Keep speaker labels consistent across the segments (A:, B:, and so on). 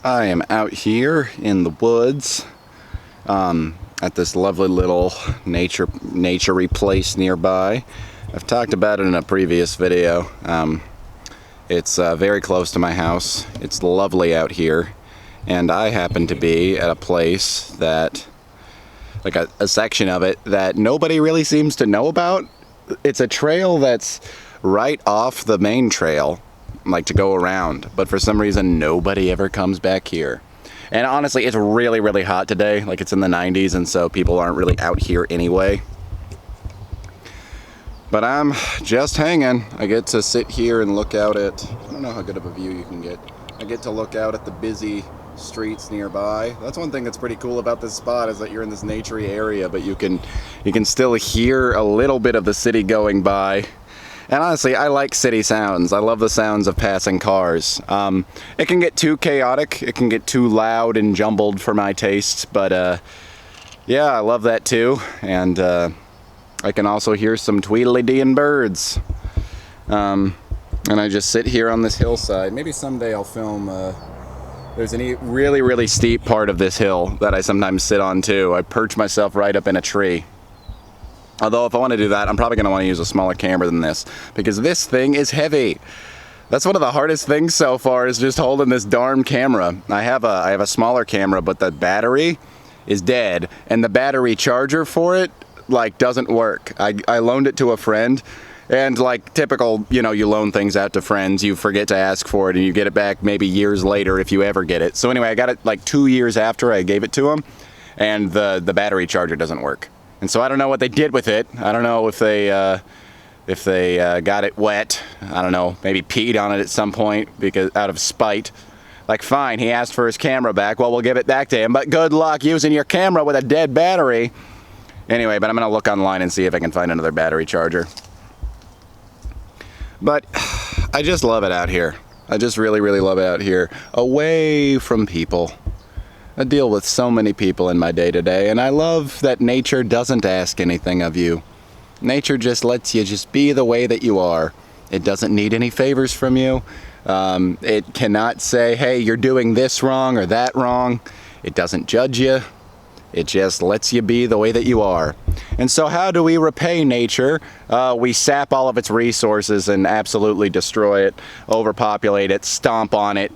A: I am out here in the woods at this lovely little naturey place nearby. I've talked about it in a previous video. It's very close to my house. It's lovely out here, and I happen to be at a place that, like a section of it that nobody really seems to know about. It's a trail that's right off the main trail, like to go around, but for some reason nobody ever comes back here. And honestly, it's really, really hot today. Like, it's in the 90s, and so people aren't really out here anyway. But I'm just hanging. I get to sit here and look out at, I don't know how good of a view you can get. I get to look out at the busy streets nearby. That's one thing that's pretty cool about this spot, is that you're in this naturey area, but you can still hear a little bit of the city going by. And honestly, I like city sounds. I love the sounds of passing cars. It can get too chaotic. It can get too loud and jumbled for my tastes, but yeah, I love that too. And I can also hear some tweedledee-deeing birds. And I just sit here on this hillside. Maybe someday I'll film, there's a really, really steep part of this hill that I sometimes sit on too. I perch myself right up in a tree. Although if I want to do that, I'm probably going to want to use a smaller camera than this, because this thing is heavy. That's one of the hardest things so far, is just holding this darn camera. I have a smaller camera, but the battery is dead, and the battery charger for it, like, doesn't work. I loaned it to a friend, and like typical, you know, you loan things out to friends, you forget to ask for it, and you get it back maybe years later if you ever get it. So anyway, I got it like 2 years after I gave it to him, and the battery charger doesn't work. And so I don't know what they did with it. I don't know if they got it wet. I don't know, maybe peed on it at some point because out of spite. Like, fine, he asked for his camera back. Well, we'll give it back to him, but good luck using your camera with a dead battery. Anyway, but I'm gonna look online and see if I can find another battery charger. But I just love it out here. I just really, really love it out here, away from people. I deal with so many people in my day-to-day, and I love that nature doesn't ask anything of you. Nature just lets you just be the way that you are. It doesn't need any favors from you. It cannot say, hey, you're doing this wrong or that wrong. It doesn't judge you. It just lets you be the way that you are. And so how do we repay nature? We sap all of its resources and absolutely destroy it, overpopulate it, stomp on it.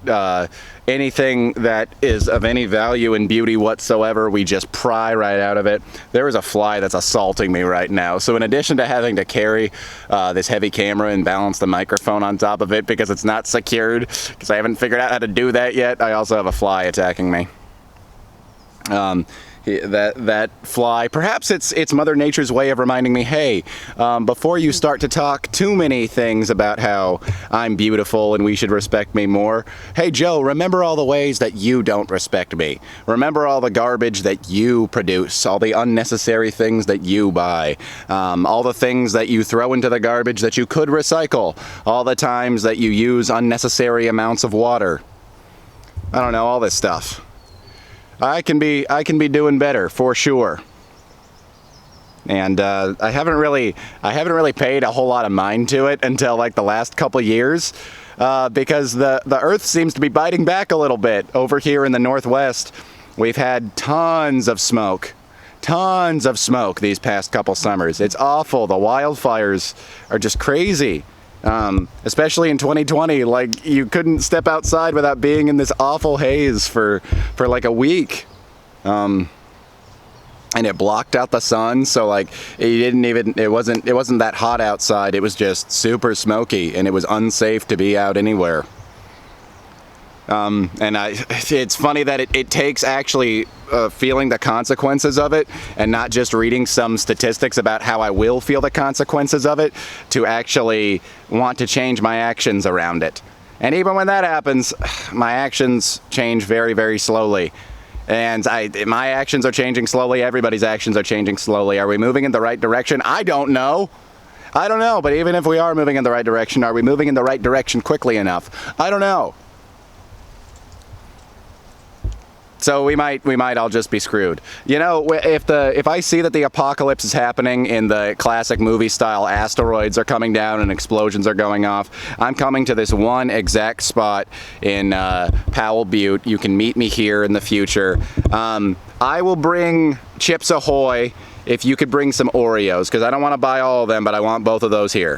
A: Anything that is of any value and beauty whatsoever, we just pry right out of it. There is a fly that's assaulting me right now. So in addition to having to carry this heavy camera and balance the microphone on top of it because it's not secured, because I haven't figured out how to do that yet, I also have a fly attacking me. That fly, perhaps it's Mother Nature's way of reminding me, hey, before you start to talk too many things about how I'm beautiful and we should respect me more, hey Joe, remember all the ways that you don't respect me. Remember all the garbage that you produce, all the unnecessary things that you buy, all the things that you throw into the garbage that you could recycle, all the times that you use unnecessary amounts of water. I don't know, all this stuff. I can be doing better for sure. And I haven't really paid a whole lot of mind to it until like the last couple years, because the earth seems to be biting back a little bit. Over here in the Northwest, we've had tons of smoke these past couple summers. It's awful. The wildfires are just crazy. Especially in 2020, like, you couldn't step outside without being in this awful haze for like a week. And it blocked out the sun, so like it wasn't that hot outside. It was just super smoky, and it was unsafe to be out anywhere. And it's funny that it takes actually feeling the consequences of it, and not just reading some statistics about how I will feel the consequences of it, to actually want to change my actions around it. And even when that happens, my actions change very, very slowly. And my actions are changing slowly, everybody's actions are changing slowly. Are we moving in the right direction? I don't know, but even if we are moving in the right direction, are we moving in the right direction quickly enough? I don't know. So we might all just be screwed. You know, if I see that the apocalypse is happening in the classic movie style, asteroids are coming down and explosions are going off, I'm coming to this one exact spot in Powell Butte. You can meet me here in the future. I will bring Chips Ahoy if you could bring some Oreos, because I don't want to buy all of them, but I want both of those here.